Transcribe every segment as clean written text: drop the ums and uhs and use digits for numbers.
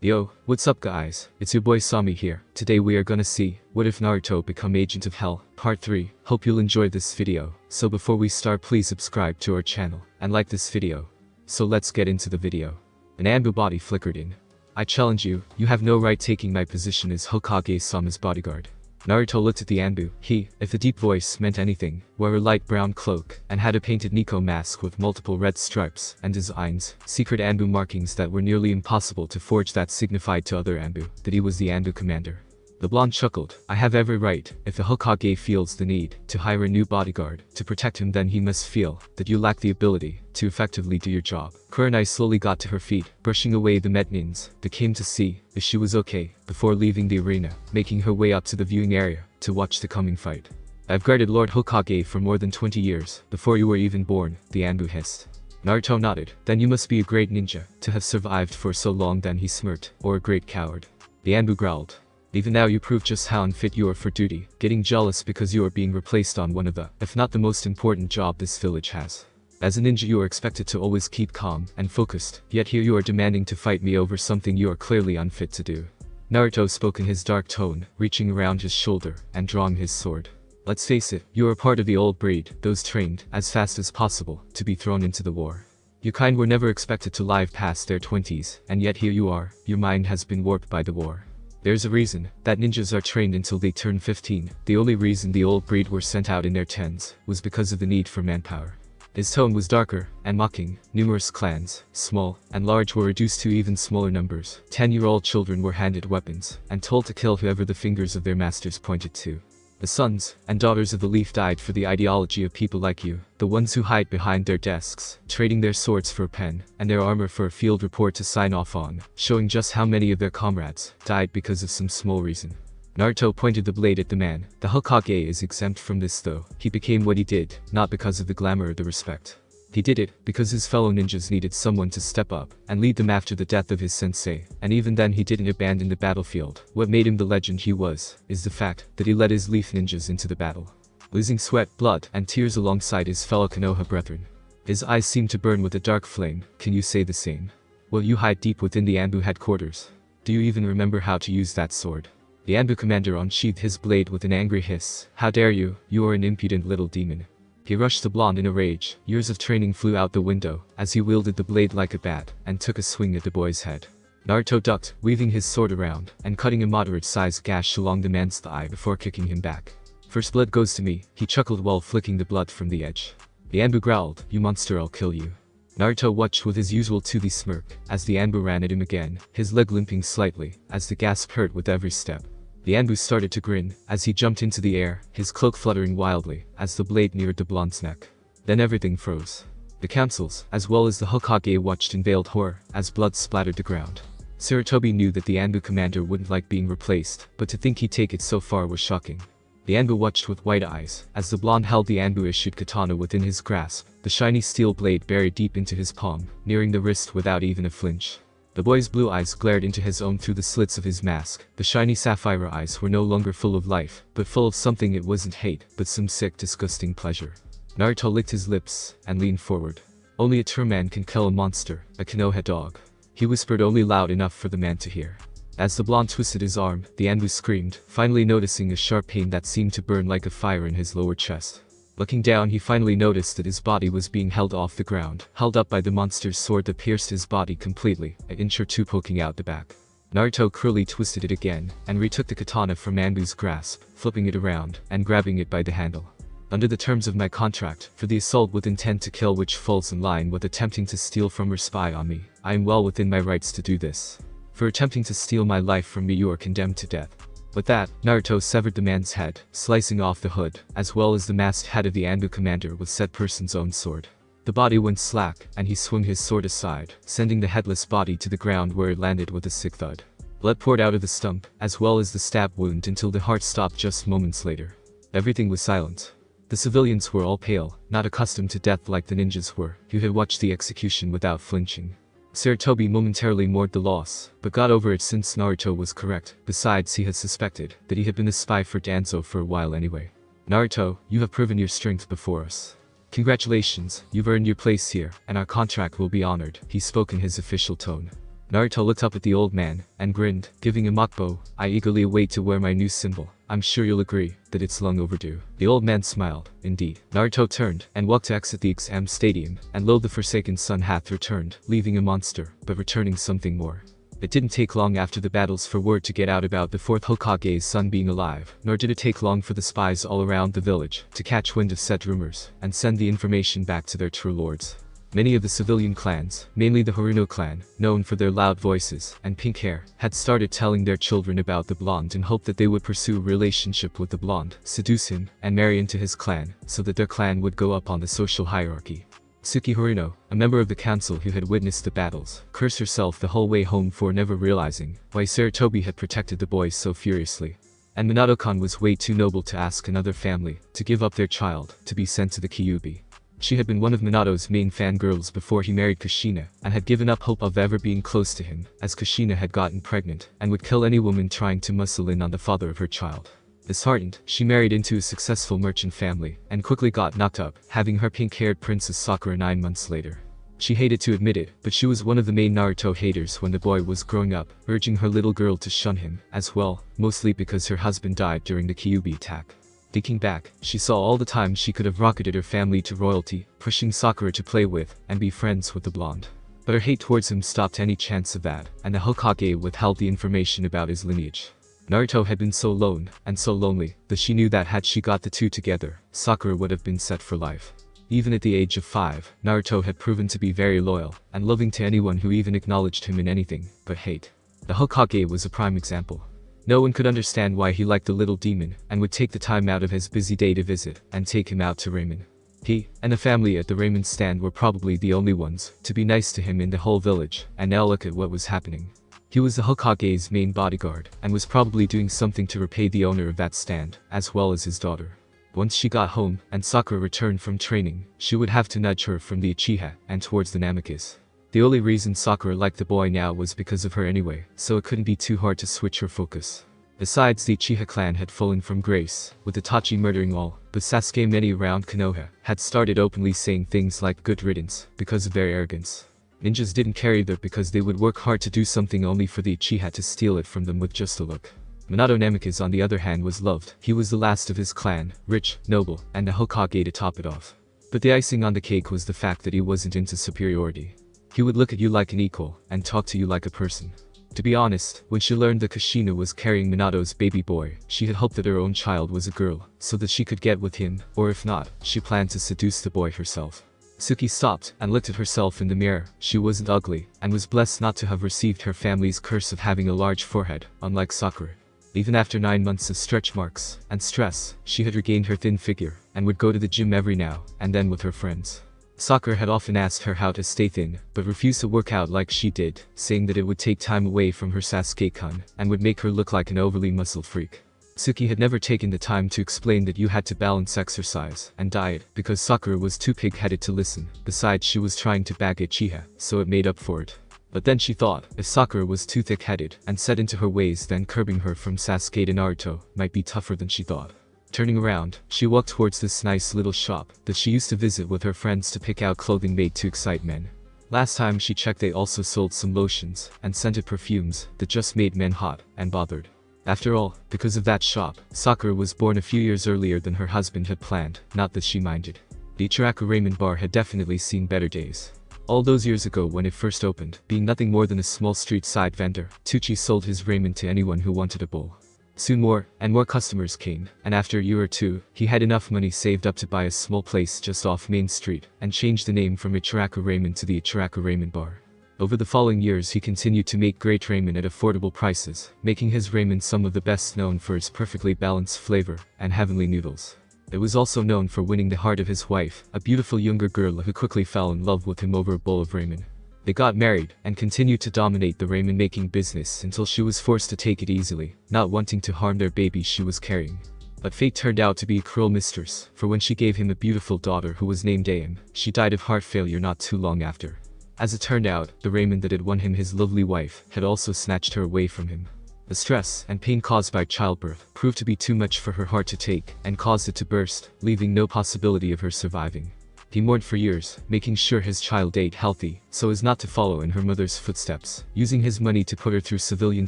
Yo, what's up guys, it's your boy Sami here. Today we are gonna see, what if Naruto become Agent of Hell, part 3. Hope you'll enjoy this video. So before we start, please subscribe to our channel, and like this video. So let's get into the video. An Anbu body flickered in. I challenge you, you have no right taking my position as Hokage-sama's bodyguard. Naruto looked at the Anbu. He, if the deep voice meant anything, wore a light brown cloak, and had a painted Nico mask with multiple red stripes and designs, secret Anbu markings that were nearly impossible to forge that signified to other Anbu that he was the Anbu commander. The blonde chuckled. I have every right, if the Hokage feels the need to hire a new bodyguard to protect him, then he must feel that you lack the ability to effectively do your job. Kurenai slowly got to her feet, brushing away the metnins that came to see if she was okay before leaving the arena, making her way up to the viewing area to watch the coming fight. I've guarded Lord Hokage for more than 20 years, before you were even born, the Anbu hissed. Naruto nodded. Then you must be a great ninja to have survived for so long, then he smirked, or a great coward. The Anbu growled. Even now you prove just how unfit you are for duty, getting jealous because you are being replaced on one of the, if not the most important job this village has. As a ninja you are expected to always keep calm and focused, yet here you are demanding to fight me over something you are clearly unfit to do. Naruto spoke in his dark tone, reaching around his shoulder and drawing his sword. Let's face it, you are part of the old breed, those trained, as fast as possible, to be thrown into the war. Your kind were never expected to live past their 20s, and yet here you are, your mind has been warped by the war. There's a reason that ninjas are trained until they turn 15. The only reason the old breed were sent out in their 10s was because of the need for manpower. His tone was darker and mocking. Numerous clans, small and large, were reduced to even smaller numbers. 10-year-old children were handed weapons and told to kill whoever the fingers of their masters pointed to. The sons and daughters of the Leaf died for the ideology of people like you, the ones who hide behind their desks, trading their swords for a pen, and their armor for a field report to sign off on, showing just how many of their comrades died because of some small reason. Naruto pointed the blade at the man. The Hokage is exempt from this though. He became what he did, not because of the glamour or the respect. He did it because his fellow ninjas needed someone to step up and lead them after the death of his sensei, and even then he didn't abandon the battlefield. What made him the legend he was, is the fact that he led his Leaf ninjas into the battle, losing sweat, blood, and tears alongside his fellow Konoha brethren. His eyes seemed to burn with a dark flame. Can you say the same? Well, you hide deep within the Anbu headquarters. Do you even remember how to use that sword? The Anbu commander unsheathed his blade with an angry hiss. How dare you? You are an impudent little demon. He rushed the blonde in a rage. Years of training flew out the window as he wielded the blade like a bat and took a swing at the boy's head. Naruto ducked, weaving his sword around and cutting a moderate-sized gash along the man's thigh before kicking him back. First blood goes to me, he chuckled while flicking the blood from the edge. The Anbu growled, you monster, I'll kill you. Naruto watched with his usual toothy smirk as the Anbu ran at him again, his leg limping slightly as the gasp hurt with every step. The Anbu started to grin as he jumped into the air, his cloak fluttering wildly as the blade neared the blonde's neck. Then everything froze. The councils, as well as the Hokage, watched in veiled horror as blood splattered the ground. Sarutobi knew that the Anbu commander wouldn't like being replaced, but to think he'd take it so far was shocking. The Anbu watched with wide eyes as the blonde held the Anbu-issued katana within his grasp, the shiny steel blade buried deep into his palm, nearing the wrist without even a flinch. The boy's blue eyes glared into his own through the slits of his mask. The shiny sapphire eyes were no longer full of life, but full of something. It wasn't hate, but some sick, disgusting pleasure. Naruto licked his lips and leaned forward. Only a true man can kill a monster, a Konoha dog. He whispered, only loud enough for the man to hear. As the blonde twisted his arm, the Anbu screamed, finally noticing a sharp pain that seemed to burn like a fire in his lower chest. Looking down, he finally noticed that his body was being held off the ground, held up by the monster's sword that pierced his body completely, an inch or two poking out the back. Naruto cruelly twisted it again, and retook the katana from Anbu's grasp, flipping it around, and grabbing it by the handle. Under the terms of my contract, for the assault with intent to kill which falls in line with attempting to steal from or spy on me, I am well within my rights to do this. For attempting to steal my life from me you are condemned to death. With that, Naruto severed the man's head, slicing off the hood, as well as the masked head of the Anbu commander with said person's own sword. The body went slack, and he swung his sword aside, sending the headless body to the ground where it landed with a sick thud. Blood poured out of the stump, as well as the stab wound until the heart stopped just moments later. Everything was silent. The civilians were all pale, not accustomed to death like the ninjas were, who had watched the execution without flinching. Sarutobi momentarily mourned the loss, but got over it since Naruto was correct. Besides, he had suspected that he had been a spy for Danzo for a while anyway. Naruto, you have proven your strength before us. Congratulations, you've earned your place here, and our contract will be honored, he spoke in his official tone. Naruto looked up at the old man and grinned, giving a mock bow. "I eagerly await to wear my new symbol. I'm sure you'll agree that it's long overdue." The old man smiled. Indeed. Naruto turned and walked to exit the exam stadium, and lo, the Forsaken Sun hath returned, leaving a monster, but returning something more. It didn't take long after the battles for word to get out about the 4th Hokage's son being alive, nor did it take long for the spies all around the village to catch wind of said rumors and send the information back to their true lords. Many of the civilian clans, mainly the Haruno clan, known for their loud voices and pink hair, had started telling their children about the blonde in hope that they would pursue a relationship with the blonde, seduce him, and marry into his clan, so that their clan would go up on the social hierarchy. Suki Haruno, a member of the council who had witnessed the battles, cursed herself the whole way home for never realizing why Sarutobi had protected the boys so furiously. And Minato-kan was way too noble to ask another family to give up their child to be sent to the Kyuubi. She had been one of Minato's main fangirls before he married Kushina, and had given up hope of ever being close to him, as Kushina had gotten pregnant and would kill any woman trying to muscle in on the father of her child. Disheartened, she married into a successful merchant family, and quickly got knocked up, having her pink-haired princess Sakura 9 months later. She hated to admit it, but she was one of the main Naruto haters when the boy was growing up, urging her little girl to shun him, as well, mostly because her husband died during the Kyuubi attack. Thinking back, she saw all the time she could have rocketed her family to royalty, pushing Sakura to play with and be friends with the blonde. But her hate towards him stopped any chance of that, and the Hokage withheld the information about his lineage. Naruto had been so alone and so lonely that she knew that had she got the two together, Sakura would have been set for life. Even at the age of 5, Naruto had proven to be very loyal and loving to anyone who even acknowledged him in anything but hate. The Hokage was a prime example. No one could understand why he liked the little demon and would take the time out of his busy day to visit and take him out to ramen. He and the family at the ramen stand were probably the only ones to be nice to him in the whole village, and now look at what was happening. He was the Hokage's main bodyguard, and was probably doing something to repay the owner of that stand, as well as his daughter. Once she got home, and Sakura returned from training, she would have to nudge her from the Uchiha, and towards the Namikaze. The only reason Sakura liked the boy now was because of her anyway, so it couldn't be too hard to switch her focus. Besides, the Uchiha clan had fallen from grace, with Itachi murdering all, but Sasuke many around Konoha had started openly saying things like good riddance, because of their arrogance. Ninjas didn't care either because they would work hard to do something only for the Uchiha to steal it from them with just a look. Minato Namikaze on the other hand was loved. He was the last of his clan, rich, noble, and the Hokage to top it off. But the icing on the cake was the fact that he wasn't into superiority. He would look at you like an equal, and talk to you like a person. To be honest, when she learned that Kushina was carrying Minato's baby boy, she had hoped that her own child was a girl, so that she could get with him, or if not, she planned to seduce the boy herself. Suki stopped and looked at herself in the mirror. She wasn't ugly, and was blessed not to have received her family's curse of having a large forehead, unlike Sakura. Even after 9 months of stretch marks and stress, she had regained her thin figure, and would go to the gym every now and then with her friends. Sakura had often asked her how to stay thin, but refused to work out like she did, saying that it would take time away from her Sasuke-kun, and would make her look like an overly muscle freak. Suki had never taken the time to explain that you had to balance exercise and diet, because Sakura was too pig-headed to listen. Besides, she was trying to bag Uchiha, so it made up for it. But then she thought, if Sakura was too thick-headed and set into her ways, then curbing her from Sasuke to Naruto might be tougher than she thought. Turning around, she walked towards this nice little shop that she used to visit with her friends to pick out clothing made to excite men. Last time she checked, they also sold some lotions and scented perfumes that just made men hot and bothered. After all, because of that shop, Sakura was born a few years earlier than her husband had planned, not that she minded. The Ichiraku ramen bar had definitely seen better days. All those years ago when it first opened, being nothing more than a small street side vendor, Tucci sold his ramen to anyone who wanted a bowl. Soon more and more customers came, and after a year or two, he had enough money saved up to buy a small place just off Main Street, and changed the name from Ichiraku Ramen to the Ichiraku Ramen Bar. Over the following years he continued to make great ramen at affordable prices, making his ramen some of the best known for its perfectly balanced flavor and heavenly noodles. It was also known for winning the heart of his wife, a beautiful younger girl who quickly fell in love with him over a bowl of ramen. They got married, and continued to dominate the ramen-making business until she was forced to take it easily, not wanting to harm their baby she was carrying. But fate turned out to be a cruel mistress, for when she gave him a beautiful daughter who was named Aim, she died of heart failure not too long after. As it turned out, the ramen that had won him his lovely wife had also snatched her away from him. The stress and pain caused by childbirth proved to be too much for her heart to take, and caused it to burst, leaving no possibility of her surviving. He mourned for years, making sure his child ate healthy, so as not to follow in her mother's footsteps, using his money to put her through civilian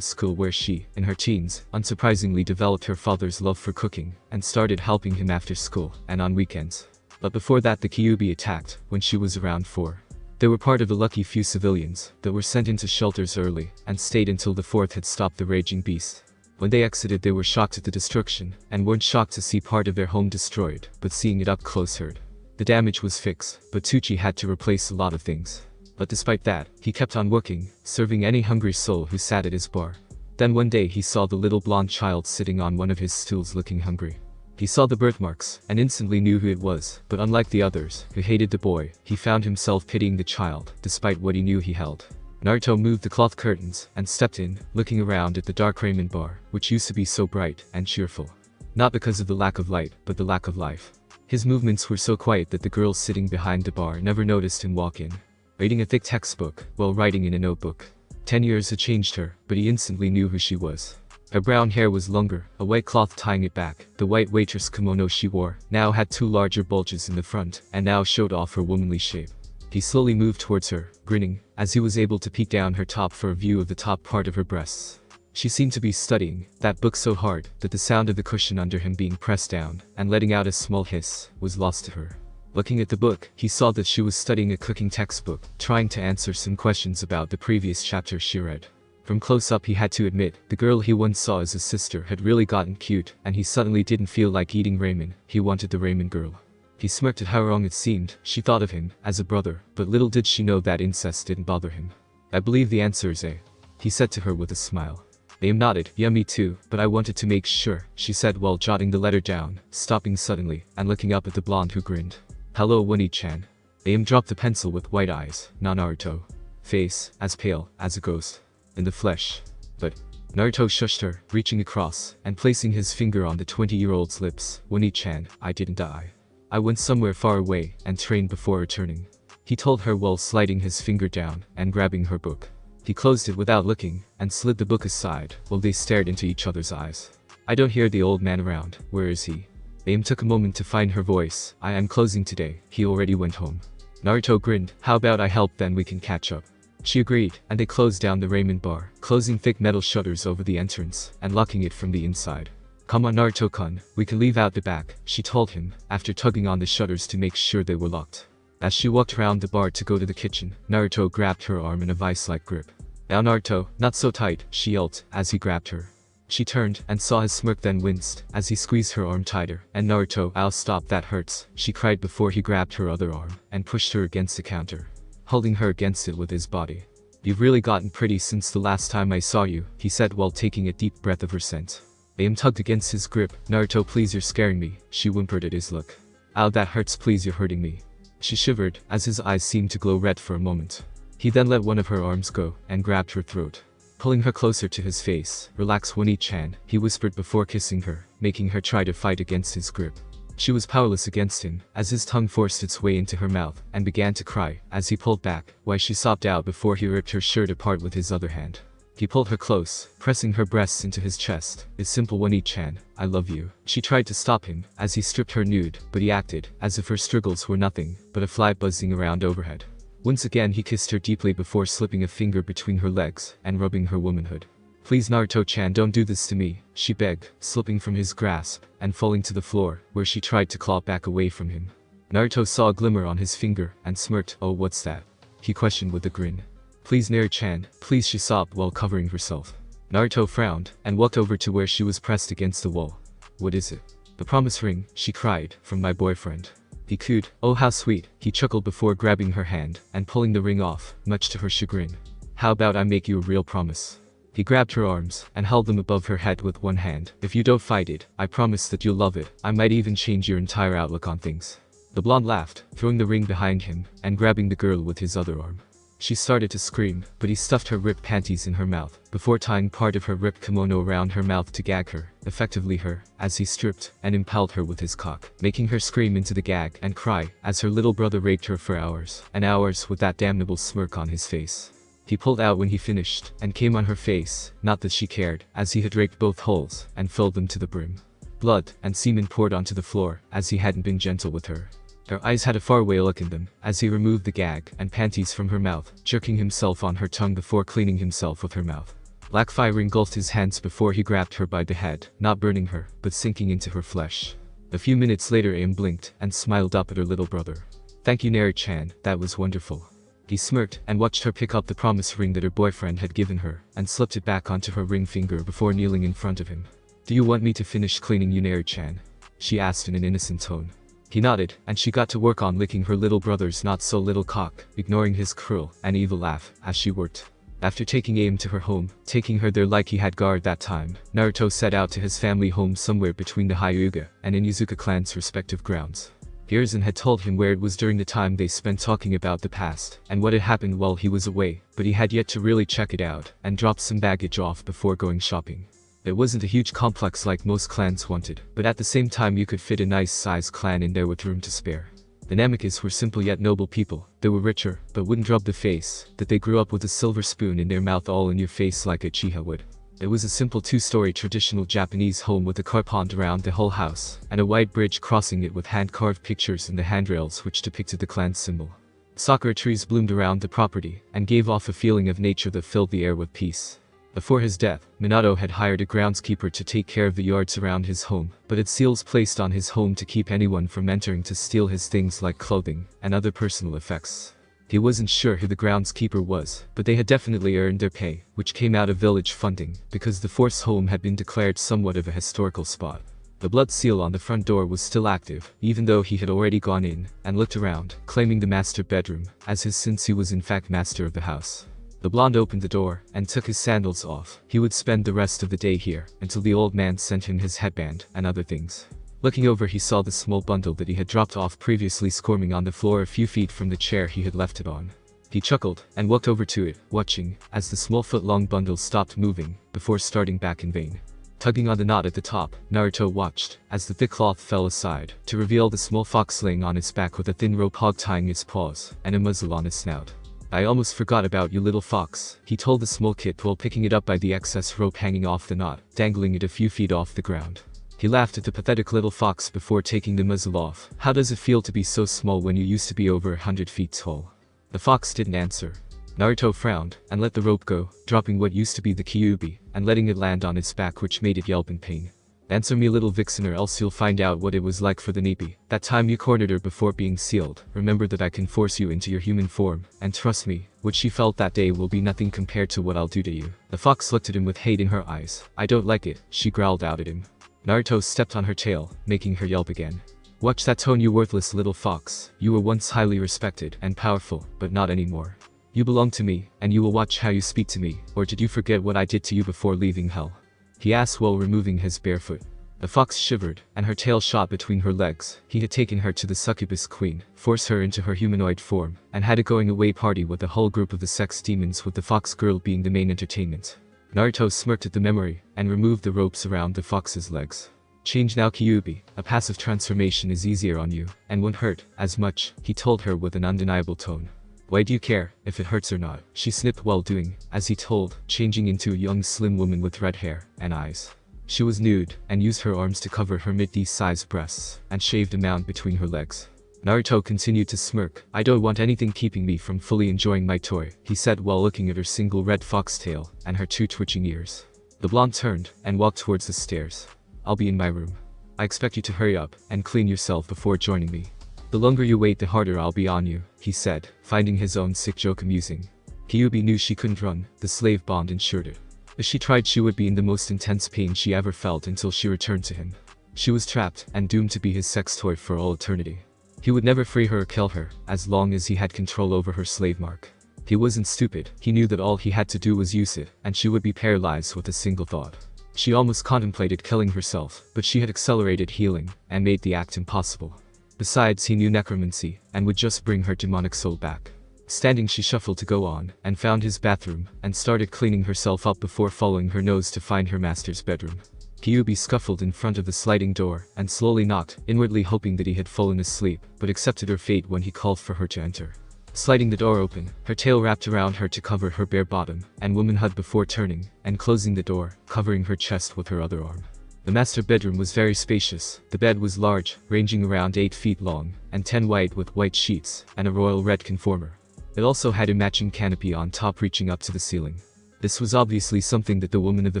school where she, in her teens, unsurprisingly developed her father's love for cooking, and started helping him after school, and on weekends. But before that the Kyuubi attacked, when she was around 4. They were part of the lucky few civilians that were sent into shelters early, and stayed until the 4th had stopped the raging beast. When they exited they were shocked at the destruction, and weren't shocked to see part of their home destroyed, but seeing it up close hurt. The damage was fixed, but Tucci had to replace a lot of things. But despite that, he kept on working, serving any hungry soul who sat at his bar. Then one day he saw the little blonde child sitting on one of his stools looking hungry. He saw the birthmarks, and instantly knew who it was, but unlike the others, who hated the boy, he found himself pitying the child, despite what he knew he held. Naruto moved the cloth curtains, and stepped in, looking around at the dark ramen bar, which used to be so bright and cheerful. Not because of the lack of light, but the lack of life. His movements were so quiet that the girls sitting behind the bar never noticed him walk in, reading a thick textbook, while writing in a notebook. 10 years had changed her, but he instantly knew who she was. Her brown hair was longer, a white cloth tying it back. The white waitress kimono she wore now had 2 larger bulges in the front, and now showed off her womanly shape. He slowly moved towards her, grinning, as he was able to peek down her top for a view of the top part of her breasts. She seemed to be studying that book so hard that the sound of the cushion under him being pressed down, and letting out a small hiss, was lost to her. Looking at the book, he saw that she was studying a cooking textbook, trying to answer some questions about the previous chapter she read. From close up he had to admit, the girl he once saw as a sister had really gotten cute, and he suddenly didn't feel like eating ramen, he wanted the ramen girl. He smirked at how wrong it seemed, she thought of him, as a brother, but little did she know that incest didn't bother him. I believe the answer is A, he said to her with a smile. Aim nodded. Yeah, me too, but I wanted to make sure, she said while jotting the letter down, stopping suddenly, and looking up at the blonde who grinned. Hello Winnie-chan. Aim dropped the pencil with white eyes, Naruto. Face, as pale, as a ghost. In the flesh. But Naruto shushed her, reaching across, and placing his finger on the 20-year-old's lips. Winnie-chan, I didn't die. I went somewhere far away, and trained before returning. He told her while sliding his finger down, and grabbing her book. He closed it without looking, and slid the book aside, while they stared into each other's eyes. I don't hear the old man around, where is he? Aim took a moment to find her voice. I am closing today, he already went home. Naruto grinned. How about I help, then we can catch up. She agreed, and they closed down the ramen bar, closing thick metal shutters over the entrance, and locking it from the inside. Come on Naruto-kun, we can leave out the back, she told him, after tugging on the shutters to make sure they were locked. As she walked around the bar to go to the kitchen, Naruto grabbed her arm in a vice-like grip. Now Naruto, not so tight, she yelped, as he grabbed her. She turned, and saw his smirk, then winced, as he squeezed her arm tighter. And Naruto, I'll stop, that hurts, she cried before he grabbed her other arm, and pushed her against the counter, holding her against it with his body. You've really gotten pretty since the last time I saw you, he said while taking a deep breath of her scent. Aim tugged against his grip. Naruto, please, you're scaring me, she whimpered at his look. Ow, that hurts, please, you're hurting me. She shivered, as his eyes seemed to glow red for a moment. He then let one of her arms go, and grabbed her throat. Pulling her closer to his face. Relax Winnie-chan, he whispered before kissing her, making her try to fight against his grip. She was powerless against him, as his tongue forced its way into her mouth, and began to cry, as he pulled back, while she sobbed out before he ripped her shirt apart with his other hand. He pulled her close, pressing her breasts into his chest. It's simple Winnie-chan, I love you. She tried to stop him, as he stripped her nude, but he acted, as if her struggles were nothing, but a fly buzzing around overhead. Once again he kissed her deeply before slipping a finger between her legs, and rubbing her womanhood. Please Naruto-chan, don't do this to me, she begged, slipping from his grasp, and falling to the floor, where she tried to claw back away from him. Naruto saw a glimmer on his finger, and smirked. Oh, what's that? He questioned with a grin. Please Naruto-chan, please, she sobbed while covering herself. Naruto frowned, and walked over to where she was pressed against the wall. What is it? The promise ring, she cried, from my boyfriend. He cooed. Oh, how sweet, he chuckled before grabbing her hand, and pulling the ring off, much to her chagrin. How about I make you a real promise? He grabbed her arms, and held them above her head with one hand. If you don't fight it, I promise that you'll love it. I might even change your entire outlook on things. The blonde laughed, throwing the ring behind him, and grabbing the girl with his other arm. She started to scream, but he stuffed her ripped panties in her mouth, before tying part of her ripped kimono around her mouth to gag her, effectively her, as he stripped, and impaled her with his cock, making her scream into the gag, and cry, as her little brother raped her for hours, and hours with that damnable smirk on his face. He pulled out when he finished, and came on her face, not that she cared, as he had raked both holes, and filled them to the brim. Blood, and semen poured onto the floor, as he hadn't been gentle with her. Her eyes had a faraway look in them, as he removed the gag and panties from her mouth, jerking himself on her tongue before cleaning himself with her mouth. Black fire engulfed his hands before he grabbed her by the head, not burning her, but sinking into her flesh. A few minutes later Aim blinked and smiled up at her little brother. "Thank you Naruto-chan, that was wonderful." He smirked and watched her pick up the promise ring that her boyfriend had given her, and slipped it back onto her ring finger before kneeling in front of him. "Do you want me to finish cleaning you Naruto-chan?" she asked in an innocent tone. He nodded, and she got to work on licking her little brother's not-so-little cock, ignoring his cruel and evil laugh as she worked. After taking Aim to her home, taking her there like he had guard that time, Naruto set out to his family home somewhere between the Hyuga and Inuzuka clan's respective grounds. Hiruzen had told him where it was during the time they spent talking about the past and what had happened while he was away, but he had yet to really check it out and drop some baggage off before going shopping. It wasn't a huge complex like most clans wanted, but at the same time you could fit a nice-sized clan in there with room to spare. The Namicas were simple yet noble people. They were richer, but wouldn't rub the face, that they grew up with a silver spoon in their mouth all in your face like a Chiha would. It was a simple two-story traditional Japanese home with a car pond around the whole house, and a wide bridge crossing it with hand-carved pictures in the handrails which depicted the clan's symbol. Sakura trees bloomed around the property, and gave off a feeling of nature that filled the air with peace. Before his death, Minato had hired a groundskeeper to take care of the yards around his home, but had seals placed on his home to keep anyone from entering to steal his things like clothing and other personal effects. He wasn't sure who the groundskeeper was, but they had definitely earned their pay, which came out of village funding, because the force home had been declared somewhat of a historical spot. The blood seal on the front door was still active, even though he had already gone in and looked around, claiming the master bedroom as his since he was in fact master of the house. The blonde opened the door and took his sandals off. He would spend the rest of the day here until the old man sent him his headband and other things. Looking over, he saw the small bundle that he had dropped off previously squirming on the floor a few feet from the chair he had left it on. He chuckled and walked over to it, watching as the small foot-long bundle stopped moving before starting back in vain. Tugging on the knot at the top, Naruto watched as the thick cloth fell aside to reveal the small fox laying on its back with a thin rope hog-tying its paws and a muzzle on its snout. "I almost forgot about you little fox," he told the small kid while picking it up by the excess rope hanging off the knot, dangling it a few feet off the ground. He laughed at the pathetic little fox before taking the muzzle off. "How does it feel to be so small when you used to be over 100 feet tall?" The fox didn't answer. Naruto frowned and let the rope go, dropping what used to be the Kyuubi and letting it land on its back, which made it yelp in pain. "Answer me little vixen, or else you'll find out what it was like for the Nipi. That time you cornered her before being sealed. Remember that I can force you into your human form, and trust me, what she felt that day will be nothing compared to what I'll do to you." The fox looked at him with hate in her eyes. "I don't like it," she growled out at him. Naruto stepped on her tail, making her yelp again. "Watch that tone, you worthless little fox. You were once highly respected and powerful, but not anymore. You belong to me, and you will watch how you speak to me, or did you forget what I did to you before leaving hell?" he asked while removing his bare foot. The fox shivered, and her tail shot between her legs. He had taken her to the succubus queen, forced her into her humanoid form, and had a going-away party with a whole group of the sex demons, with the fox girl being the main entertainment. Naruto smirked at the memory, and removed the ropes around the fox's legs. "Change now Kyuubi, a passive transformation is easier on you, and won't hurt as much," he told her with an undeniable tone. "Why do you care if it hurts or not?" she snipped while doing as he told, changing into a young slim woman with red hair and eyes. She was nude, and used her arms to cover her mid-sized breasts, and shaved a mound between her legs. Naruto continued to smirk. "I don't want anything keeping me from fully enjoying my toy," he said while looking at her single red fox tail, and her two twitching ears. The blonde turned, and walked towards the stairs. "I'll be in my room. I expect you to hurry up, and clean yourself before joining me. The longer you wait, the harder I'll be on you," he said, finding his own sick joke amusing. Kyuubi knew she couldn't run, the slave bond ensured it. If she tried, she would be in the most intense pain she ever felt until she returned to him. She was trapped, and doomed to be his sex toy for all eternity. He would never free her or kill her, as long as he had control over her slave mark. He wasn't stupid. He knew that all he had to do was use it, and she would be paralyzed with a single thought. She almost contemplated killing herself, but she had accelerated healing, and made the act impossible. Besides, he knew necromancy, and would just bring her demonic soul back. Standing, she shuffled to go on, and found his bathroom, and started cleaning herself up before following her nose to find her master's bedroom. Kyuubi scuffled in front of the sliding door, and slowly knocked, inwardly hoping that he had fallen asleep, but accepted her fate when he called for her to enter. Sliding the door open, her tail wrapped around her to cover her bare bottom, and womanhood before turning, and closing the door, covering her chest with her other arm. The master bedroom was very spacious. The bed was large, ranging around 8 feet long, and 10 wide with white sheets, and a royal red conformer. It also had a matching canopy on top reaching up to the ceiling. This was obviously something that the woman of the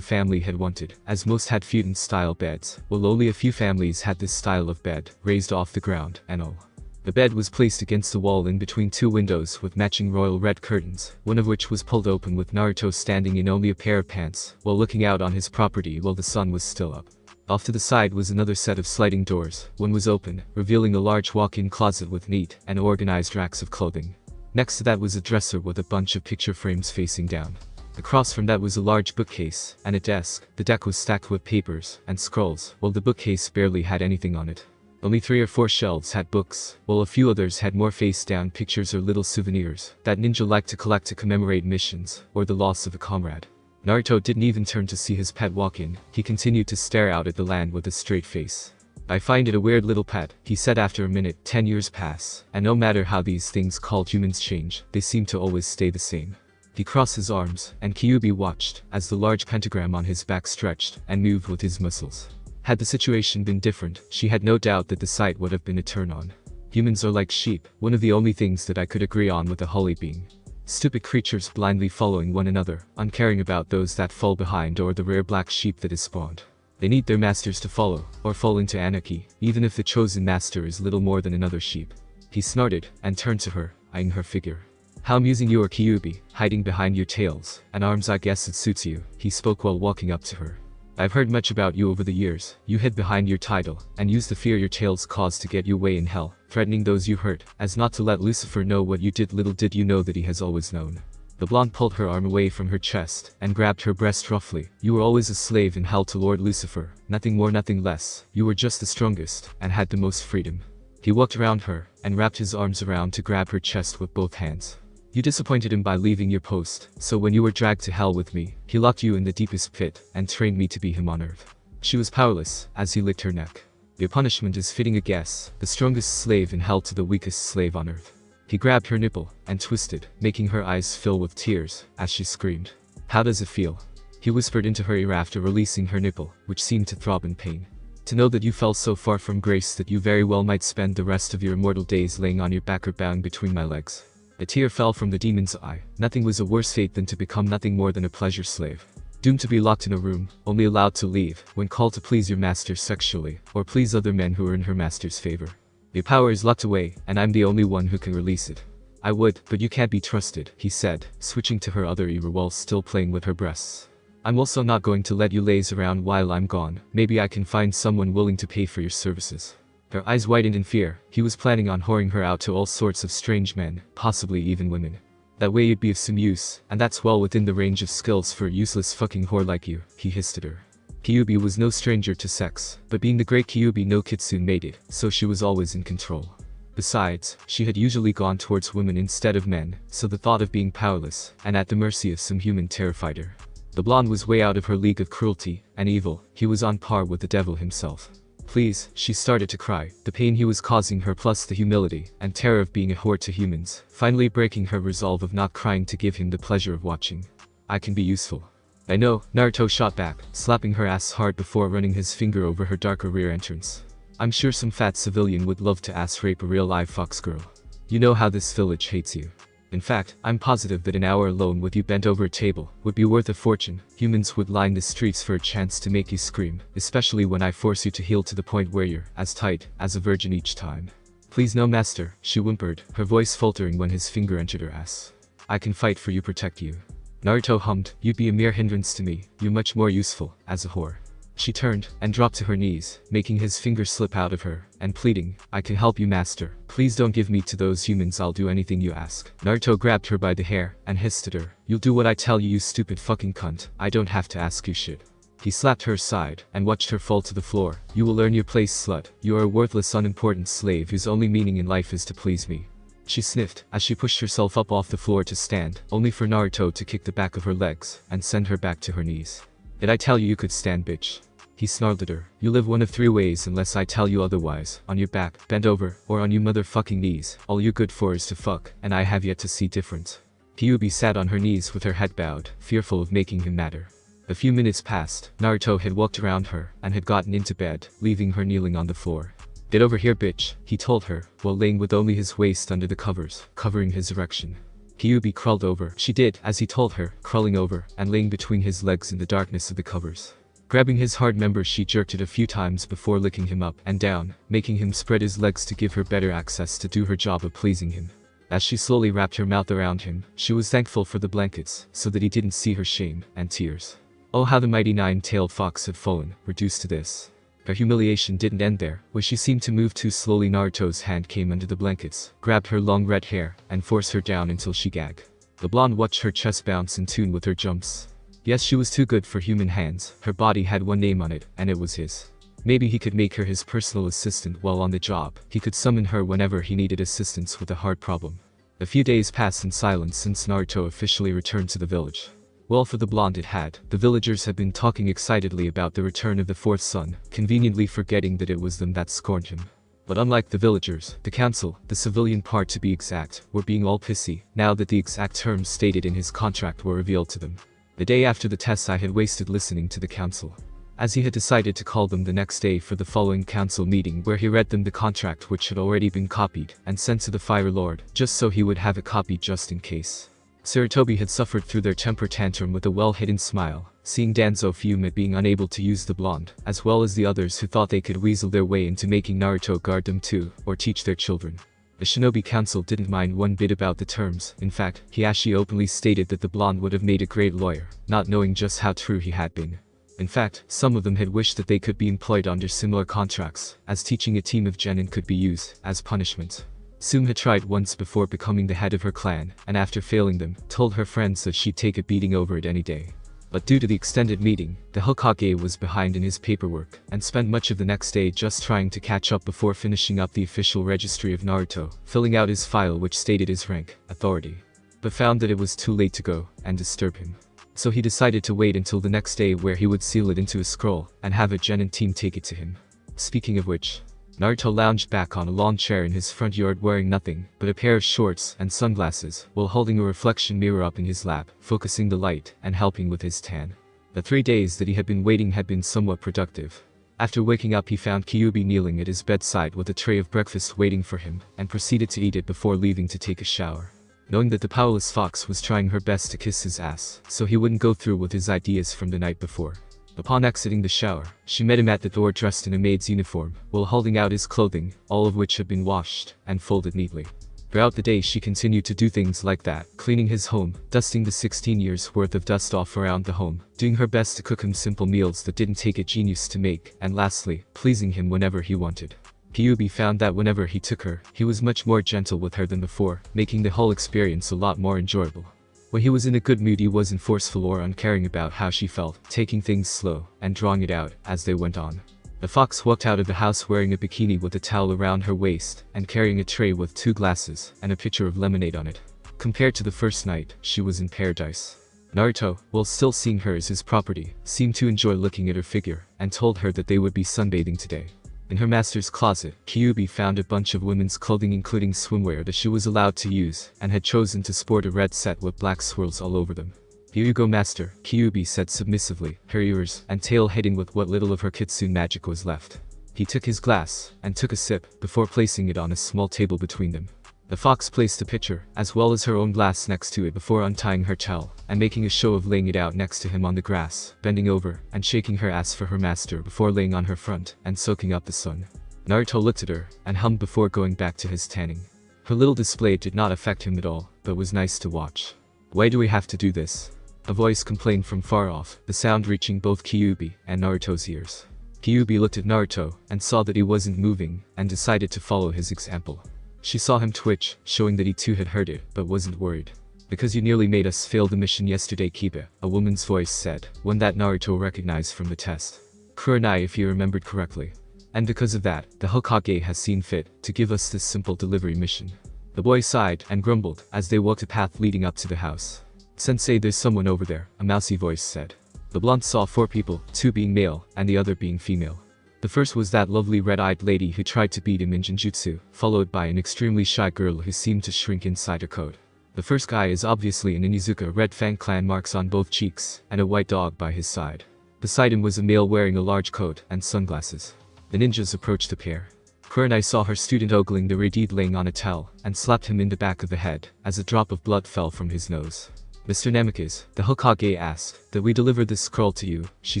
family had wanted, as most had futon-style beds, while only a few families had this style of bed, raised off the ground, and all. The bed was placed against the wall in between 2 windows with matching royal red curtains, one of which was pulled open with Naruto standing in only a pair of pants, while looking out on his property while the sun was still up. Off to the side was another set of sliding doors. One was open, revealing a large walk-in closet with neat and organized racks of clothing. Next to that was a dresser with a bunch of picture frames facing down. Across from that was a large bookcase and a desk. The deck was stacked with papers and scrolls, while the bookcase barely had anything on it. Only 3 or 4 shelves had books, while a few others had more face-down pictures or little souvenirs that ninja liked to collect to commemorate missions or the loss of a comrade. Naruto didn't even turn to see his pet walk in. He continued to stare out at the land with a straight face. "I find it a weird little pet," he said after a minute. 10 years pass, and no matter how these things called humans change, they seem to always stay the same. He crossed his arms, and Kyuubi watched as the large pentagram on his back stretched and moved with his muscles. Had the situation been different, she had no doubt that the sight would have been a turn-on. Humans are like sheep, one of the only things that I could agree on with a holy being. Stupid creatures blindly following one another, uncaring about those that fall behind or the rare black sheep that is spawned. They need their masters to follow, or fall into anarchy, even if the chosen master is little more than another sheep. He snorted, and turned to her, eyeing her figure. "How amusing you are, Kyuubi, hiding behind your tails and arms. I guess it suits you," he spoke while walking up to her. "I've heard much about you over the years. You hid behind your title, and used the fear your tails caused to get your way in hell, threatening those you hurt, as not to let Lucifer know what you did. Little did you know that he has always known." The blonde pulled her arm away from her chest, and grabbed her breast roughly. "You were always a slave in hell to Lord Lucifer, nothing more nothing less. You were just the strongest, and had the most freedom." He walked around her, and wrapped his arms around to grab her chest with both hands. "You disappointed him by leaving your post, so when you were dragged to hell with me, he locked you in the deepest pit, and trained me to be him on earth." She was powerless, as he licked her neck. "Your punishment is fitting, I guess, the strongest slave in hell to the weakest slave on earth." He grabbed her nipple, and twisted, making her eyes fill with tears, as she screamed. "How does it feel?" he whispered into her ear after releasing her nipple, which seemed to throb in pain. "To know that you fell so far from grace that you very well might spend the rest of your immortal days laying on your back or bowing between my legs." A tear fell from the demon's eye. Nothing was a worse fate than to become nothing more than a pleasure slave. Doomed to be locked in a room, only allowed to leave when called to please your master sexually, or please other men who earn her master's favor. "Your power is locked away, and I'm the only one who can release it." "I would, but you can't be trusted," he said, switching to her other ear while still playing with her breasts. "I'm also not going to let you laze around while I'm gone. Maybe I can find someone willing to pay for your services." Her eyes widened in fear. He was planning on whoring her out to all sorts of strange men, possibly even women. "That way you'd be of some use, and that's well within the range of skills for a useless fucking whore like you," he hissed at her. Kyuubi was no stranger to sex, but being the great Kyuubi no Kitsune made it, so she was always in control. Besides, she had usually gone towards women instead of men, so the thought of being powerless, and at the mercy of some human terrified her. The blonde was way out of her league of cruelty and evil. He was on par with the devil himself. "Please," she started to cry, the pain he was causing her plus the humility and terror of being a whore to humans, finally breaking her resolve of not crying to give him the pleasure of watching. "I can be useful." "I know," Naruto shot back, slapping her ass hard before running his finger over her darker rear entrance. "I'm sure some fat civilian would love to ass rape a real live fox girl. You know how this village hates you. In fact, I'm positive that an hour alone with you bent over a table would be worth a fortune. Humans would line the streets for a chance to make you scream, especially when I force you to heal to the point where you're as tight as a virgin each time." "Please no, master," she whimpered, her voice faltering when his finger entered her ass. "I can fight for you, protect you." Naruto hummed, "You'd be a mere hindrance to me. You're much more useful as a whore." She turned and dropped to her knees, making his finger slip out of her, and pleading, "I can help you, master. Please don't give me to those humans. I'll do anything you ask." Naruto grabbed her by the hair and hissed at her. "You'll do what I tell you, you stupid fucking cunt. I don't have to ask you shit." He slapped her aside and watched her fall to the floor. "You will earn your place, slut. You are a worthless, unimportant slave whose only meaning in life is to please me." She sniffed as she pushed herself up off the floor to stand, only for Naruto to kick the back of her legs and send her back to her knees. "Did I tell you you could stand, bitch?" He snarled at her. "You live one of 3 ways unless I tell you otherwise. On your back, bent over, or on your motherfucking knees. All you're good for is to fuck, and I have yet to see different." Kyuubi sat on her knees with her head bowed, fearful of making him madder. A few minutes passed. Naruto had walked around her and had gotten into bed, leaving her kneeling on the floor. "Get over here, bitch," he told her, while laying with only his waist under the covers, covering his erection. Kyuubi crawled over. She did as he told her, crawling over and laying between his legs in the darkness of the covers. Grabbing his hard member, she jerked it a few times before licking him up and down, making him spread his legs to give her better access to do her job of pleasing him. As she slowly wrapped her mouth around him, she was thankful for the blankets, so that he didn't see her shame and tears. Oh, how the mighty nine-tailed fox had fallen, reduced to this. Her humiliation didn't end there, where she seemed to move too slowly. Naruto's hand came under the blankets, grabbed her long red hair, and forced her down until she gagged. The blonde watched her chest bounce in tune with her jumps. Yes, she was too good for human hands. Her body had one name on it, and it was his. Maybe he could make her his personal assistant while on the job. He could summon her whenever he needed assistance with a hard problem. A few days passed in silence since Naruto officially returned to the village. Well, for the blonde it had. The villagers had been talking excitedly about the return of the fourth son, conveniently forgetting that it was them that scorned him. But unlike the villagers, the council, the civilian part to be exact, were being all pissy, now that the exact terms stated in his contract were revealed to them. The day after the test, I had wasted listening to the council, as he had decided to call them the next day for the following council meeting, where he read them the contract, which had already been copied and sent to the Fire Lord, just so he would have a copy just in case. Sarutobi had suffered through their temper tantrum with a well-hidden smile, seeing Danzo fume at being unable to use the blonde, as well as the others who thought they could weasel their way into making Naruto guard them too, or teach their children. The Shinobi Council didn't mind one bit about the terms. In fact, Hiashi openly stated that the blonde would have made a great lawyer, not knowing just how true he had been. In fact, some of them had wished that they could be employed under similar contracts, as teaching a team of genin could be used as punishment. Sume had tried once before becoming the head of her clan, and after failing them, told her friends that she'd take a beating over it any day. But due to the extended meeting, the Hokage was behind in his paperwork, and spent much of the next day just trying to catch up before finishing up the official registry of Naruto, filling out his file which stated his rank, authority. But found that it was too late to go and disturb him. So he decided to wait until the next day, where he would seal it into a scroll, and have a genin team take it to him. Speaking of which, Naruto lounged back on a lawn chair in his front yard wearing nothing but a pair of shorts and sunglasses, while holding a reflection mirror up in his lap, focusing the light and helping with his tan. The 3 days that he had been waiting had been somewhat productive. After waking up, he found Kyuubi kneeling at his bedside with a tray of breakfast waiting for him, and proceeded to eat it before leaving to take a shower. Knowing that the powerless fox was trying her best to kiss his ass, so he wouldn't go through with his ideas from the night before. Upon exiting the shower, she met him at the door dressed in a maid's uniform, while holding out his clothing, all of which had been washed and folded neatly. Throughout the day she continued to do things like that, cleaning his home, dusting the 16 years worth of dust off around the home, doing her best to cook him simple meals that didn't take a genius to make, and lastly, pleasing him whenever he wanted. Kyuubi found that whenever he took her, he was much more gentle with her than before, making the whole experience a lot more enjoyable. When he was in a good mood, he wasn't forceful or uncaring about how she felt, taking things slow and drawing it out as they went on. The fox walked out of the house wearing a bikini with a towel around her waist and carrying a tray with 2 glasses and a pitcher of lemonade on it. Compared to the first night, she was in paradise. Naruto, while still seeing her as his property, seemed to enjoy looking at her figure and told her that they would be sunbathing today. In her master's closet, Kyuubi found a bunch of women's clothing including swimwear that she was allowed to use, and had chosen to sport a red set with black swirls all over them. "Here you go, master," Kyuubi said submissively, her ears and tail hidden with what little of her kitsune magic was left. He took his glass and took a sip before placing it on a small table between them. The fox placed a pitcher, as well as her own glass, next to it before untying her towel and making a show of laying it out next to him on the grass, bending over and shaking her ass for her master before laying on her front and soaking up the sun. Naruto looked at her and hummed before going back to his tanning. Her little display did not affect him at all, but was nice to watch. "Why do we have to do this?" a voice complained from far off, the sound reaching both Kyuubi and Naruto's ears. Kyuubi looked at Naruto and saw that he wasn't moving and decided to follow his example. She saw him twitch, showing that he too had heard it, but wasn't worried. "Because you nearly made us fail the mission yesterday, Kiba," a woman's voice said, one that Naruto recognized from the test. "Kurenai, if he remembered correctly. And because of that, the Hokage has seen fit to give us this simple delivery mission." The boy sighed and grumbled as they walked a path leading up to the house. "Sensei, there's someone over there," a mousy voice said. The blonde saw 4 people, 2 being male and the other being female. The first was that lovely red-eyed lady who tried to beat him in Genjutsu, followed by an extremely shy girl who seemed to shrink inside her coat. The first guy is obviously an Inizuka, red Fang clan marks on both cheeks, and a white dog by his side. Beside him was a male wearing a large coat and sunglasses. The ninjas approached the pair. Kurenai saw her student ogling the Radid laying on a towel, and slapped him in the back of the head, as a drop of blood fell from his nose. Mr. Namikaze, the Hokage asked, that we deliver this scroll to you, she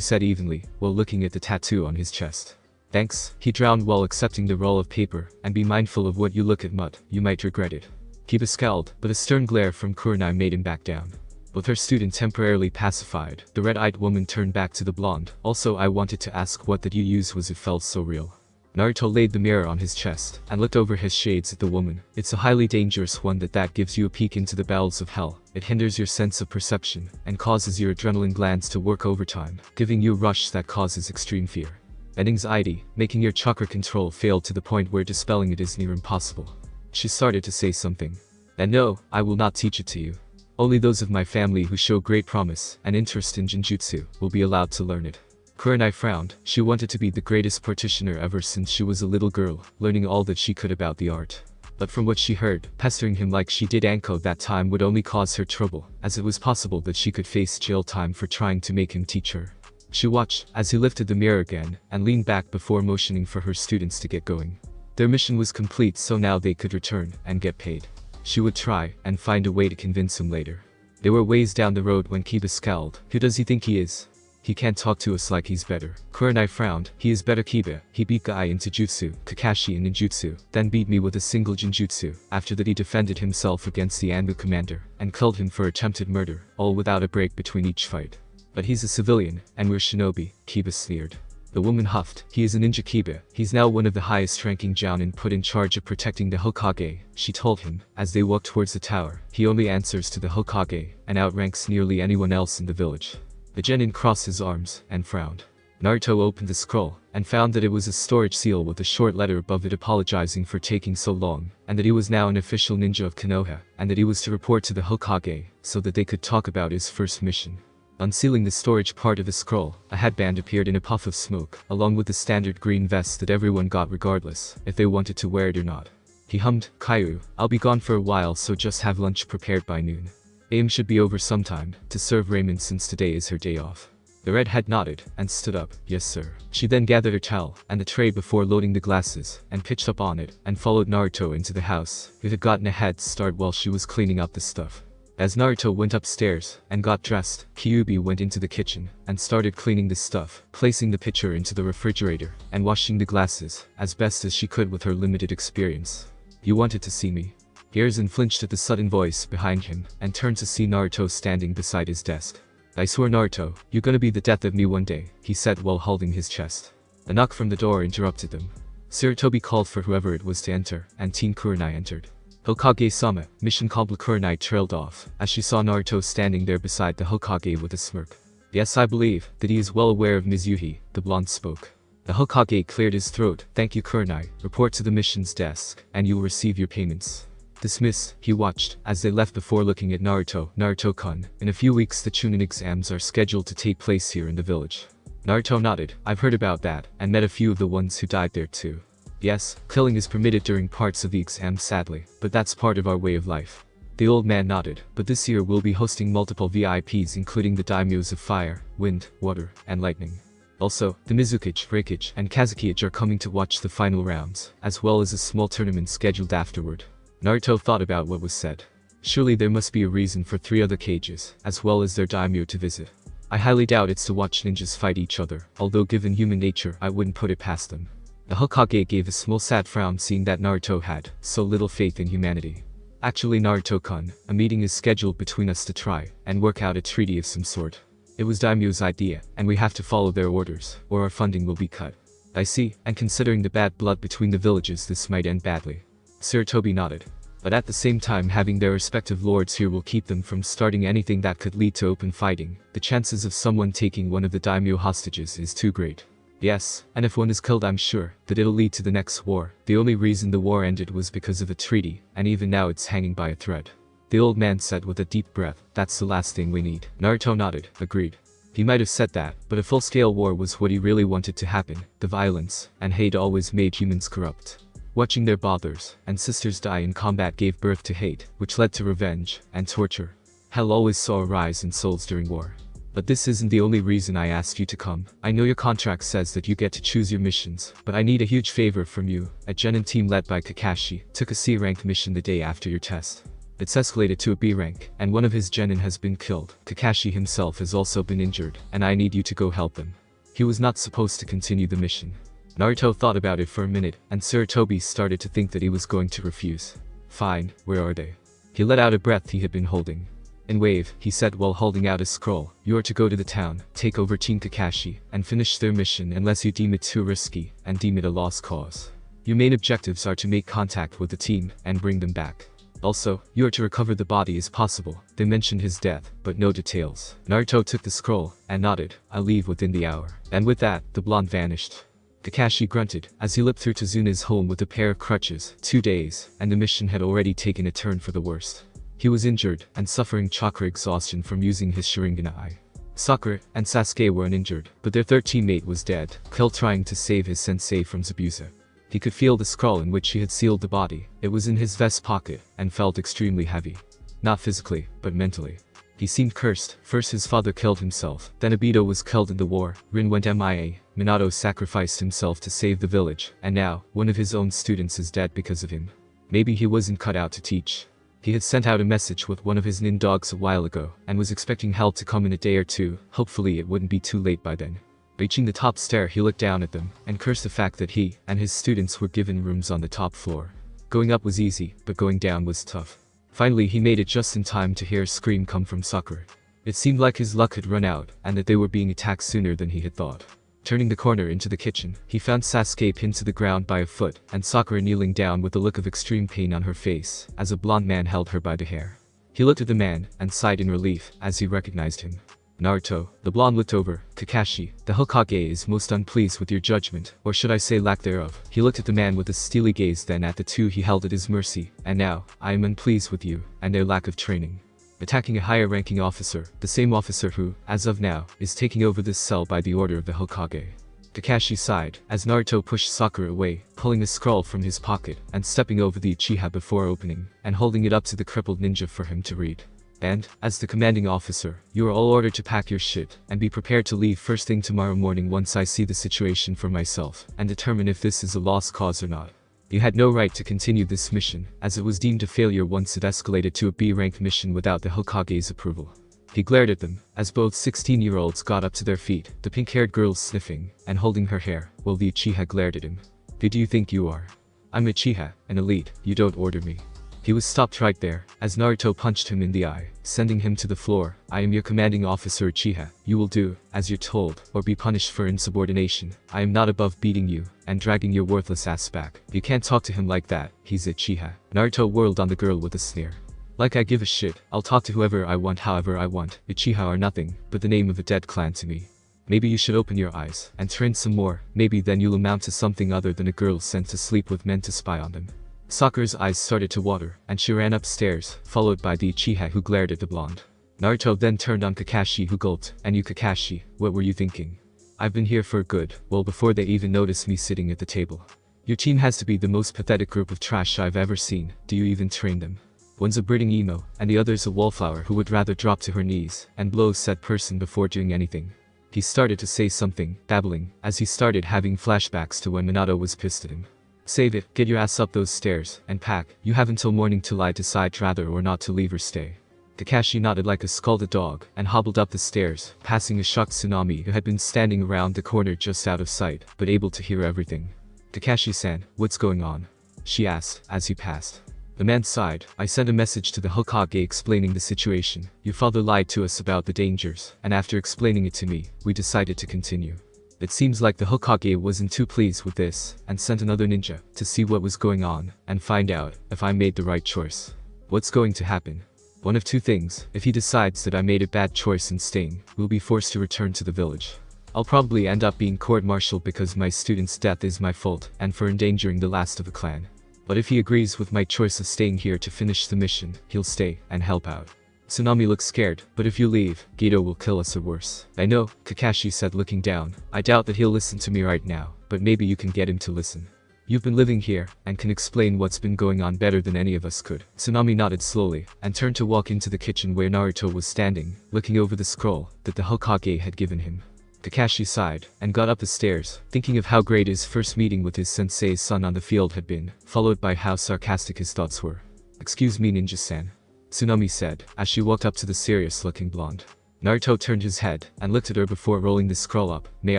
said evenly, while looking at the tattoo on his chest. Thanks, he drowned while accepting the roll of paper, and be mindful of what you look at, Mutt, you might regret it. Kiba scowled, but a stern glare from Kurenai made him back down. With her student temporarily pacified, the red-eyed woman turned back to the blonde. Also, I wanted to ask what did you use, was it felt so real? Naruto laid the mirror on his chest, and looked over his shades at the woman. It's a highly dangerous one that gives you a peek into the bowels of hell. It hinders your sense of perception, and causes your adrenaline glands to work overtime, giving you a rush that causes extreme fear and anxiety, making your chakra control fail to the point where dispelling it is near impossible. She started to say something. And no, I will not teach it to you. Only those of my family who show great promise and interest in Genjutsu will be allowed to learn it. Kurenai frowned. She wanted to be the greatest practitioner ever since she was a little girl, learning all that she could about the art. But from what she heard, pestering him like she did Anko that time would only cause her trouble, as it was possible that she could face jail time for trying to make him teach her. She watched as he lifted the mirror again, and leaned back before motioning for her students to get going. Their mission was complete, so now they could return and get paid. She would try and find a way to convince him later. They were ways down the road when Kiba scowled. Who does he think he is? He can't talk to us like he's better. Kurenai frowned. He is better, Kiba. He beat Guy into Jutsu, Kakashi in ninjutsu, then beat me with a single Genjutsu. After that he defended himself against the Anu commander, and killed him for attempted murder, all without a break between each fight. But he's a civilian, and we're shinobi, Kiba sneered. The woman huffed. He is a ninja, Kiba. He's now one of the highest-ranking jounin put in charge of protecting the Hokage, she told him, as they walked towards the tower. He only answers to the Hokage, and outranks nearly anyone else in the village. The genin crossed his arms, and frowned. Naruto opened the scroll, and found that it was a storage seal with a short letter above it apologizing for taking so long, and that he was now an official ninja of Konoha, and that he was to report to the Hokage, so that they could talk about his first mission. Unsealing the storage part of the scroll, a headband appeared in a puff of smoke, along with the standard green vest that everyone got regardless, if they wanted to wear it or not. He hummed, Kaiu, I'll be gone for a while, so just have lunch prepared by noon. Aim should be over sometime, to serve ramen since today is her day off. The redhead nodded, and stood up, yes sir. She then gathered her towel, and the tray before loading the glasses, and pitched up on it, and followed Naruto into the house, who had gotten a head start while she was cleaning up the stuff. As Naruto went upstairs, and got dressed, Kyuubi went into the kitchen, and started cleaning the stuff, placing the pitcher into the refrigerator, and washing the glasses, as best as she could with her limited experience. You wanted to see me? Hiruzen flinched at the sudden voice behind him, and turned to see Naruto standing beside his desk. I swear, Naruto, you're gonna be the death of me one day, he said while holding his chest. A knock from the door interrupted them. Sarutobi called for whoever it was to enter, and Teen Kurenai entered. Hokage-sama, mission complete. Kurenai trailed off, as she saw Naruto standing there beside the Hokage with a smirk. Yes, I believe that he is well aware of Mizuhi, the blonde spoke. The Hokage cleared his throat. Thank you, Kurenai. Report to the mission's desk, and you will receive your payments. Dismissed, he watched, as they left before looking at Naruto. Naruto-kun, in a few weeks the Chunin exams are scheduled to take place here in the village. Naruto nodded. I've heard about that, and met a few of the ones who died there too. Yes, killing is permitted during parts of the exam sadly, but that's part of our way of life. The old man nodded, but this year we'll be hosting multiple VIPs including the daimyos of fire, wind, water, and lightning. Also, the Mizukage, Reikage, and Kazekage are coming to watch the final rounds, as well as a small tournament scheduled afterward. Naruto thought about what was said. Surely there must be a reason for 3 other cages, as well as their daimyo to visit. I highly doubt it's to watch ninjas fight each other, although given human nature I wouldn't put it past them. The Hokage gave a small sad frown seeing that Naruto had so little faith in humanity. Actually, Naruto-kun, a meeting is scheduled between us to try and work out a treaty of some sort. It was daimyo's idea, and we have to follow their orders, or our funding will be cut. I see, and considering the bad blood between the villages this might end badly. Sarutobi nodded. But at the same time having their respective lords here will keep them from starting anything that could lead to open fighting. The chances of someone taking one of the daimyo hostages is too great. Yes, and if one is killed I'm sure that it'll lead to the next war. The only reason the war ended was because of a treaty, and even now it's hanging by a thread. The old man said with a deep breath, that's the last thing we need. Naruto nodded, agreed. He might have said that, but a full-scale war was what he really wanted to happen. The violence and hate always made humans corrupt. Watching their brothers and sisters die in combat gave birth to hate, which led to revenge and torture. Hell always saw a rise in souls during war. But this isn't the only reason I asked you to come. I know your contract says that you get to choose your missions, but I need a huge favor from you. A Genin team led by Kakashi took a C-rank mission the day after your test. It's escalated to a B rank, and one of his Genin has been killed. Kakashi himself has also been injured, and I need you to go help him. He was not supposed to continue the mission. Naruto thought about it for a minute, and Sarutobi started to think that he was going to refuse. Fine, where are they? He let out a breath he had been holding. In Wave, he said while holding out a scroll, you are to go to the town, take over Team Kakashi, and finish their mission unless you deem it too risky, and deem it a lost cause. Your main objectives are to make contact with the team, and bring them back. Also, you are to recover the body as possible. They mentioned his death, but no details. Naruto took the scroll, and nodded, I'll leave within the hour. And with that, the blonde vanished. Kakashi grunted, as he limped through Tazuna's home with a pair of crutches. 2 days, and the mission had already taken a turn for the worst. He was injured, and suffering chakra exhaustion from using his Sharingan eye. Sakura and Sasuke were uninjured, but their third teammate was dead, killed trying to save his sensei from Zabuza. He could feel the scroll in which he had sealed the body. It was in his vest pocket, and felt extremely heavy. Not physically, but mentally. He seemed cursed. First his father killed himself, then Obito was killed in the war, Rin went MIA, Minato sacrificed himself to save the village, and now, one of his own students is dead because of him. Maybe he wasn't cut out to teach. He had sent out a message with one of his nin dogs a while ago, and was expecting help to come in a day or two. Hopefully it wouldn't be too late by then. Reaching the top stair, he looked down at them, and cursed the fact that he and his students were given rooms on the top floor. Going up was easy, but going down was tough. Finally he made it just in time to hear a scream come from Sakura. It seemed like his luck had run out, and that they were being attacked sooner than he had thought. Turning the corner into the kitchen, he found Sasuke pinned to the ground by a foot, and Sakura kneeling down with a look of extreme pain on her face, as a blonde man held her by the hair. He looked at the man, and sighed in relief, as he recognized him. Naruto, the blonde looked over. Kakashi, the Hokage is most unpleased with your judgment, or should I say lack thereof. He looked at the man with a steely gaze, then at the two he held at his mercy, and now, I am unpleased with you, and their lack of training. Attacking a higher ranking officer, the same officer who, as of now, is taking over this cell by the order of the Hokage. Kakashi sighed, as Naruto pushed Sakura away, pulling a scroll from his pocket, and stepping over the Uchiha before opening, and holding it up to the crippled ninja for him to read. And, as the commanding officer, you are all ordered to pack your shit, and be prepared to leave first thing tomorrow morning once I see the situation for myself, and determine if this is a lost cause or not. You had no right to continue this mission, as it was deemed a failure once it escalated to a B-rank mission without the Hokage's approval. He glared at them, as both 16-year-olds got up to their feet, the pink-haired girl sniffing, and holding her hair, while the Uchiha glared at him. Who do you think you are? I'm Uchiha, an elite, you don't order me. He was stopped right there, as Naruto punched him in the eye, sending him to the floor. I am your commanding officer Uchiha. You will do, as you're told, or be punished for insubordination. I am not above beating you, and dragging your worthless ass back. You can't talk to him like that, he's Uchiha. Naruto whirled on the girl with a sneer. Like I give a shit, I'll talk to whoever I want however I want. Uchiha are nothing, but the name of a dead clan to me. Maybe you should open your eyes, and train some more, maybe then you'll amount to something other than a girl sent to sleep with men to spy on them. Sakura's eyes started to water, and she ran upstairs, followed by the Uchiha who glared at the blonde. Naruto then turned on Kakashi who gulped, and you Kakashi, what were you thinking? I've been here for good, well before they even noticed me sitting at the table. Your team has to be the most pathetic group of trash I've ever seen, do you even train them? One's a breeding emo, and the other's a wallflower who would rather drop to her knees, and blow said person before doing anything. He started to say something, babbling, as he started having flashbacks to when Minato was pissed at him. Save it, get your ass up those stairs, and pack. You have until morning till I decide rather or not to leave or stay. Kakashi nodded like a scalded dog, and hobbled up the stairs, passing a shocked Tsunami who had been standing around the corner just out of sight, but able to hear everything. Kakashi-san, what's going on? She asked, as he passed. The man sighed. I sent a message to the Hokage explaining the situation. Your father lied to us about the dangers, and after explaining it to me, we decided to continue. It seems like the Hokage wasn't too pleased with this, and sent another ninja to see what was going on, and find out if I made the right choice. What's going to happen? One of two things. If he decides that I made a bad choice in staying, we'll be forced to return to the village. I'll probably end up being court-martialed because my student's death is my fault, and for endangering the last of the clan. But if he agrees with my choice of staying here to finish the mission, he'll stay and help out. Tsunami looks scared, but if you leave, Geto will kill us or worse. I know, Kakashi said looking down. I doubt that he'll listen to me right now, but maybe you can get him to listen. You've been living here, and can explain what's been going on better than any of us could. Tsunami nodded slowly, and turned to walk into the kitchen where Naruto was standing, looking over the scroll that the Hokage had given him. Kakashi sighed, and got up the stairs, thinking of how great his first meeting with his sensei's son on the field had been, followed by how sarcastic his thoughts were. "Excuse me, ninja-san," Tsunami said, as she walked up to the serious-looking blonde. Naruto turned his head, and looked at her before rolling the scroll up. "May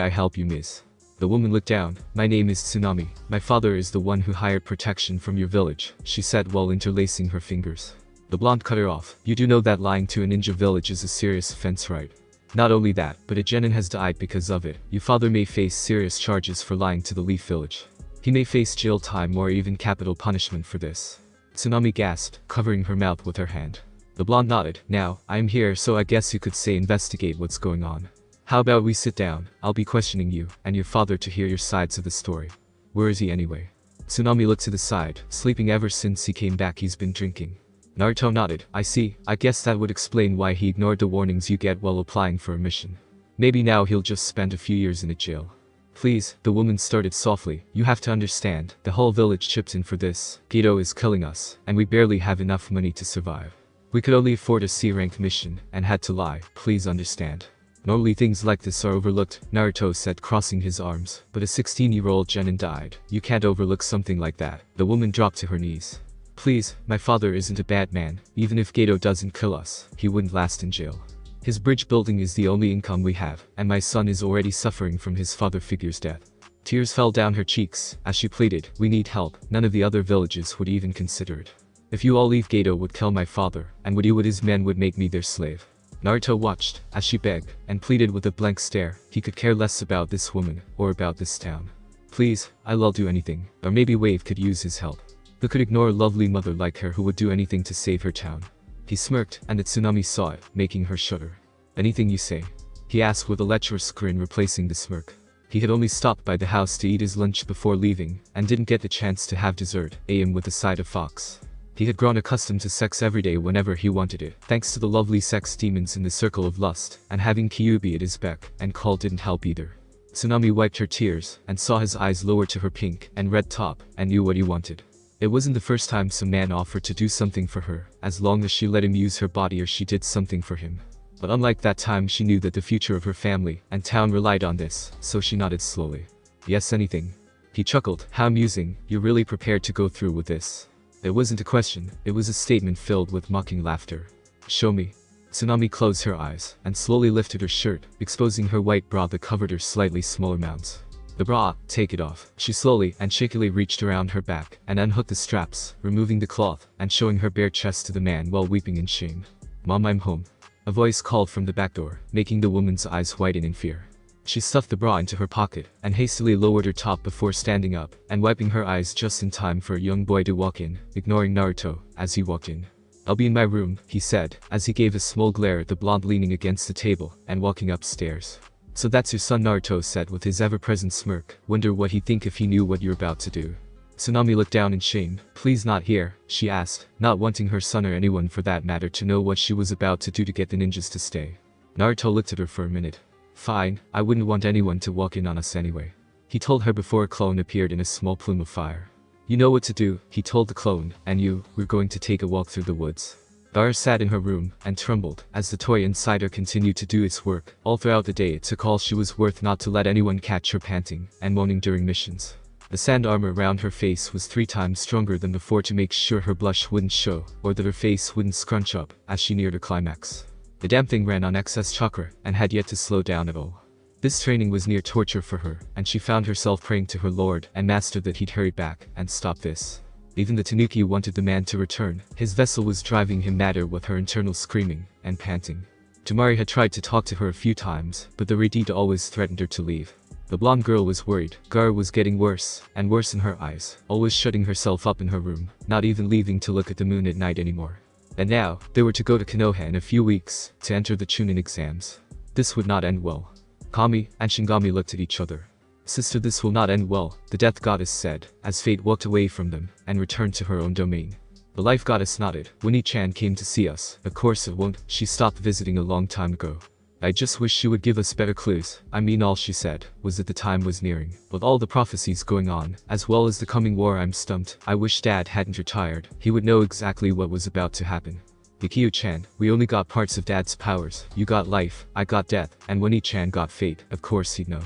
I help you, miss?" The woman looked down. "My name is Tsunami. My father is the one who hired protection from your village," she said while interlacing her fingers. The blonde cut her off. "You do know that lying to a ninja village is a serious offense, right? Not only that, but a genin has died because of it. Your father may face serious charges for lying to the Leaf Village. He may face jail time or even capital punishment for this." Tsunami gasped, covering her mouth with her hand. The blonde nodded. "Now, I am here, so I guess you could say investigate what's going on. How about we sit down? I'll be questioning you and your father to hear your sides of the story. Where is he anyway?" Tsunami looked to the side. "Sleeping ever since he came back. He's been drinking." Naruto nodded. "I see. I guess that would explain why he ignored the warnings you get while applying for a mission. Maybe now he'll just spend a few years in a jail." "Please," the woman started softly, "you have to understand, the whole village chipped in for this. Geto is killing us, and we barely have enough money to survive. We could only afford a C-rank mission, and had to lie. Please understand." "Normally things like this are overlooked," Naruto said, crossing his arms, "but a 16-year-old genin died. You can't overlook something like that." The woman dropped to her knees. "Please, my father isn't a bad man. Even if Geto doesn't kill us, he wouldn't last in jail. His bridge building is the only income we have, and my son is already suffering from his father figure's death." Tears fell down her cheeks as she pleaded, "We need help." None of the other villages would even consider it. "If you all leave, Geto would kill my father, and what he would his men would make me their slave." Naruto watched as she begged and pleaded with a blank stare. He could care less about this woman or about this town. "Please, I'll do anything." Or maybe Wave could use his help. Who could ignore a lovely mother like her who would do anything to save her town? He smirked, and the Tsunami saw it, making her shudder. "Anything you say?" he asked with a lecherous grin replacing the smirk. He had only stopped by the house to eat his lunch before leaving, and didn't get the chance to have dessert, with a side of fox. He had grown accustomed to sex every day whenever he wanted it, thanks to the lovely sex demons in the circle of lust, and having Kyuubi at his beck and call didn't help either. Tsunami wiped her tears, and saw his eyes lower to her pink and red top, and knew what he wanted. It wasn't the first time some man offered to do something for her, as long as she let him use her body or she did something for him. But unlike that time, she knew that the future of her family and town relied on this, so she nodded slowly. "Yes, anything." He chuckled. "How amusing. You're really prepared to go through with this." It wasn't a question, it was a statement filled with mocking laughter. "Show me." Tsunami closed her eyes, and slowly lifted her shirt, exposing her white bra that covered her slightly smaller mounts. "The bra, take it off." She slowly and shakily reached around her back, and unhooked the straps, removing the cloth, and showing her bare chest to the man while weeping in shame. "Mom, I'm home." A voice called from the back door, making the woman's eyes widen in fear. She stuffed the bra into her pocket, and hastily lowered her top before standing up, and wiping her eyes just in time for a young boy to walk in, ignoring Naruto, as he walked in. "I'll be in my room," he said, as he gave a small glare at the blonde leaning against the table, and walking upstairs. "So that's your son," Naruto said with his ever-present smirk. "Wonder what he'd think if he knew what you're about to do." Tsunami looked down in shame. "Please not here," she asked, not wanting her son or anyone for that matter to know what she was about to do to get the ninjas to stay. Naruto looked at her for a minute. "Fine, I wouldn't want anyone to walk in on us anyway," he told her before a clone appeared in a small plume of fire. "You know what to do," he told the clone, "and we're going to take a walk through the woods." Dara sat in her room and trembled as the toy inside her continued to do its work. All throughout the day it took all she was worth not to let anyone catch her panting and moaning during missions. The sand armor around her face was 3 times stronger than before to make sure her blush wouldn't show, or that her face wouldn't scrunch up as she neared her climax. The damn thing ran on excess chakra, and had yet to slow down at all. This training was near torture for her, and she found herself praying to her lord and master that he'd hurry back and stop this. Even the Tanuki wanted the man to return. His vessel was driving him madder with her internal screaming and panting. Tamari had tried to talk to her a few times, but the Redita always threatened her to leave. The blonde girl was worried. Gara was getting worse and worse in her eyes, always shutting herself up in her room, not even leaving to look at the moon at night anymore. And now, they were to go to Konoha in a few weeks to enter the Chunin exams. This would not end well. Kami and Shingami looked at each other. "Sister, this will not end well," the death goddess said, as fate walked away from them and returned to her own domain. The life goddess nodded. "Winnie-chan came to see us. Of course it won't. She stopped visiting a long time ago." I just wish she would give us better clues. I mean, all she said was that the time was nearing. With all the prophecies going on, as well as the coming war, I'm stumped. I wish Dad hadn't retired. He would know exactly what was about to happen. Yukio-chan, we only got parts of Dad's powers. You got life, I got death, and when Ii-chan got fate, of course he'd know.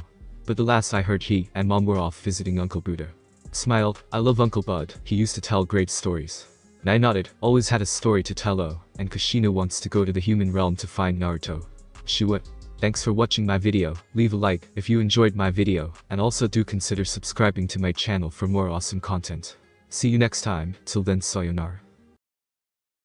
But the last I heard, he and Mom were off visiting Uncle Buddha. Smiled. I love Uncle Bud. He used to tell great stories. And I nodded. Always had a story to tell. Oh, and Kushina wants to go to the human realm to find Naruto. She would. Thanks for watching my video. Leave a like if you enjoyed my video, and also do consider subscribing to my channel for more awesome content. See you next time. Till then, sayonara.